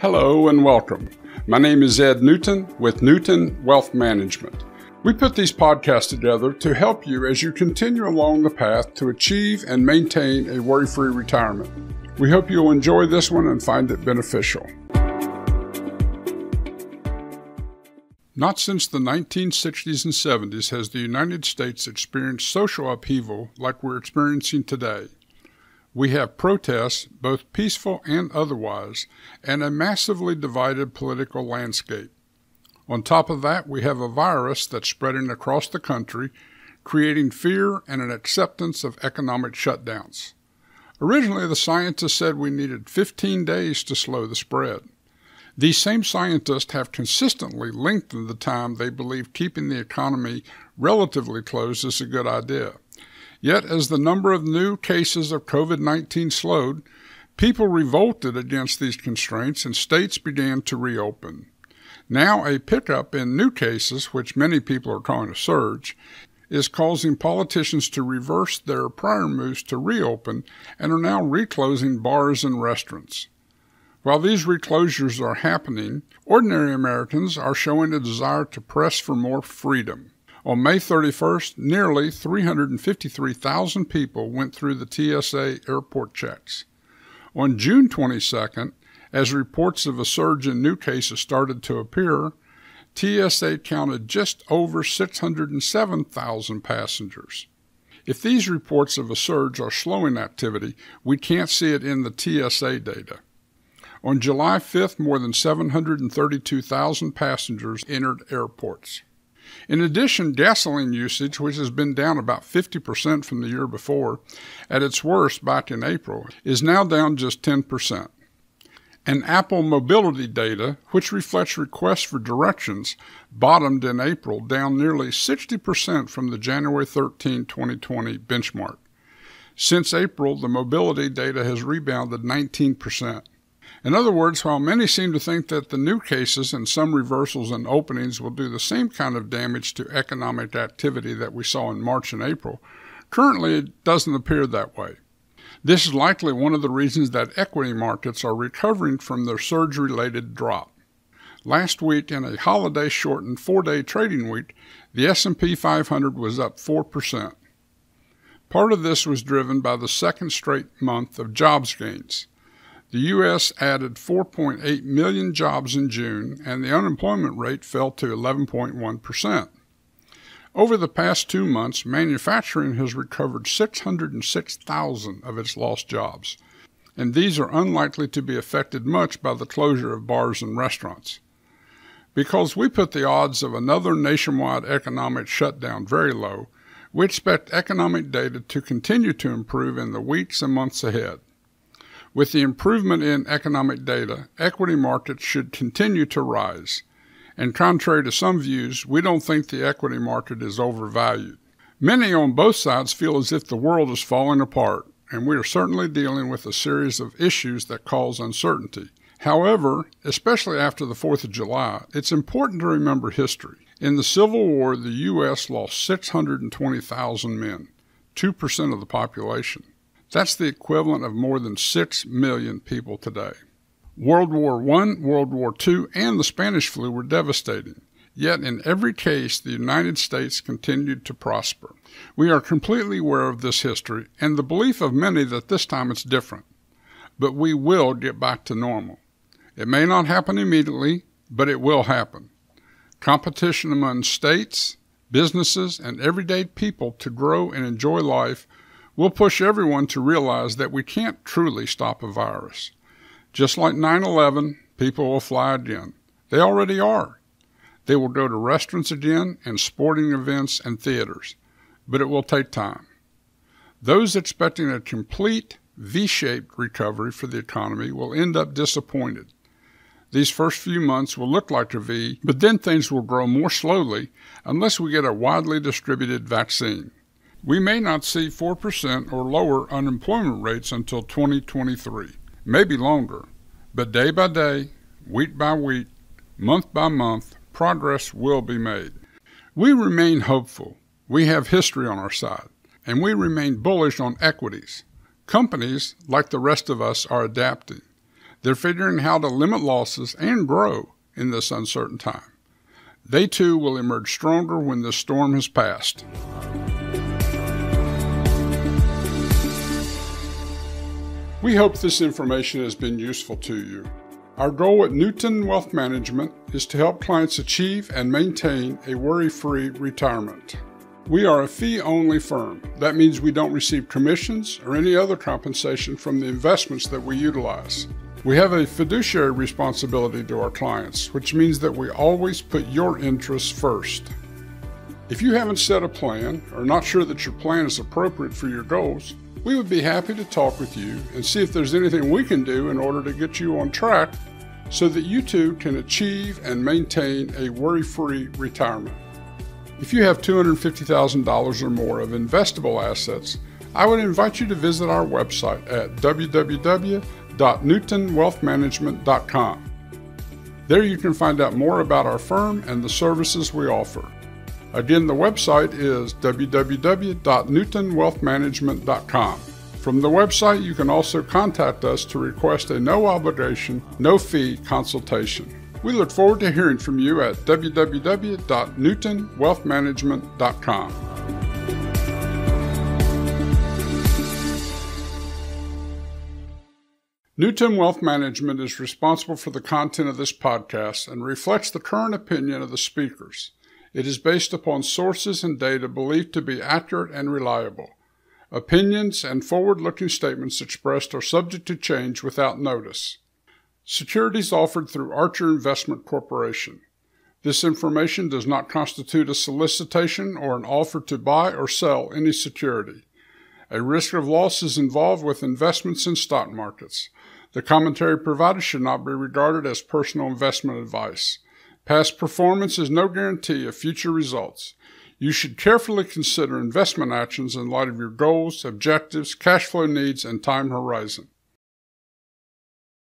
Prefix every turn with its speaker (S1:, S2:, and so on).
S1: Hello and welcome. My name is Ed Newton with Newton Wealth Management. We put these podcasts together to help you as you continue along the path to achieve and maintain a worry-free retirement. We hope you'll enjoy this one and find it beneficial. Not since the 1960s and 70s has the United States experienced social upheaval like we're experiencing today. We have protests, both peaceful and otherwise, and a massively divided political landscape. On top of that, we have a virus that's spreading across the country, creating fear and an acceptance of economic shutdowns. Originally, the scientists said we needed 15 days to slow the spread. These same scientists have consistently lengthened the time they believe keeping the economy relatively closed is a good idea. Yet, as the number of new cases of COVID-19 slowed, people revolted against these constraints and states began to reopen. Now, a pickup in new cases, which many people are calling a surge, is causing politicians to reverse their prior moves to reopen and are now reclosing bars and restaurants. While these reclosures are happening, ordinary Americans are showing a desire to press for more freedom. On May 31st, nearly 353,000 people went through the TSA airport checks. On June 22nd, as reports of a surge in new cases started to appear, TSA counted just over 607,000 passengers. If these reports of a surge are slowing activity, we can't see it in the TSA data. On July 5th, more than 732,000 passengers entered airports. In addition, gasoline usage, which has been down about 50% from the year before, at its worst back in April, is now down just 10%. And Apple mobility data, which reflects requests for directions, bottomed in April, down nearly 60% from the January 13, 2020 benchmark. Since April, the mobility data has rebounded 19%. In other words, while many seem to think that the new cases and some reversals and openings will do the same kind of damage to economic activity that we saw in March and April, currently it doesn't appear that way. This is likely one of the reasons that equity markets are recovering from their surge-related drop. Last week, in a holiday-shortened 4-day trading week, the S&P 500 was up 4%. Part of this was driven by the second straight month of jobs gains. The U.S. added 4.8 million jobs in June, and the unemployment rate fell to 11.1%. Over the past 2 months, manufacturing has recovered 606,000 of its lost jobs, and these are unlikely to be affected much by the closure of bars and restaurants. Because we put the odds of another nationwide economic shutdown very low, we expect economic data to continue to improve in the weeks and months ahead. With the improvement in economic data, equity markets should continue to rise. And contrary to some views, we don't think the equity market is overvalued. Many on both sides feel as if the world is falling apart, and we are certainly dealing with a series of issues that cause uncertainty. However, especially after the 4th of July, it's important to remember history. In the Civil War, the U.S. lost 620,000 men, 2% of the population. That's the equivalent of more than 6 million people today. World War I, World War II, and the Spanish flu were devastating. Yet in every case, the United States continued to prosper. We are completely aware of this history and the belief of many that this time it's different. But we will get back to normal. It may not happen immediately, but it will happen. Competition among states, businesses, and everyday people to grow and enjoy life will push everyone to realize that we can't truly stop a virus. Just like 9/11, people will fly again. They already are. They will go to restaurants again and sporting events and theaters. But it will take time. Those expecting a complete V-shaped recovery for the economy will end up disappointed. These first few months will look like a V, but then things will grow more slowly unless we get a widely distributed vaccine. We may not see 4% or lower unemployment rates until 2023, maybe longer, but day by day, week by week, month by month, progress will be made. We remain hopeful. We have history on our side, and we remain bullish on equities. Companies, like the rest of us, are adapting. They're figuring how to limit losses and grow in this uncertain time. They too will emerge stronger when this storm has passed. We hope this information has been useful to you. Our goal at Newton Wealth Management is to help clients achieve and maintain a worry-free retirement. We are a fee-only firm. That means we don't receive commissions or any other compensation from the investments that we utilize. We have a fiduciary responsibility to our clients, which means that we always put your interests first. If you haven't set a plan or not sure that your plan is appropriate for your goals, we would be happy to talk with you and see if there's anything we can do in order to get you on track so that you too can achieve and maintain a worry-free retirement. If you have $250,000 or more of investable assets, I would invite you to visit our website at www.NewtonWealthManagement.com. There you can find out more about our firm and the services we offer. Again, the website is www.NewtonWealthManagement.com. From the website, you can also contact us to request a no-obligation, no-fee consultation. We look forward to hearing from you at www.NewtonWealthManagement.com. Newton Wealth Management is responsible for the content of this podcast and reflects the current opinion of the speakers. It is based upon sources and data believed to be accurate and reliable. Opinions and forward-looking statements expressed are subject to change without notice. Securities offered through Archer Investment Corporation. This information does not constitute a solicitation or an offer to buy or sell any security. A risk of loss is involved with investments in stock markets. The commentary provided should not be regarded as personal investment advice. Past performance is no guarantee of future results. You should carefully consider investment actions in light of your goals, objectives, cash flow needs, and time horizon.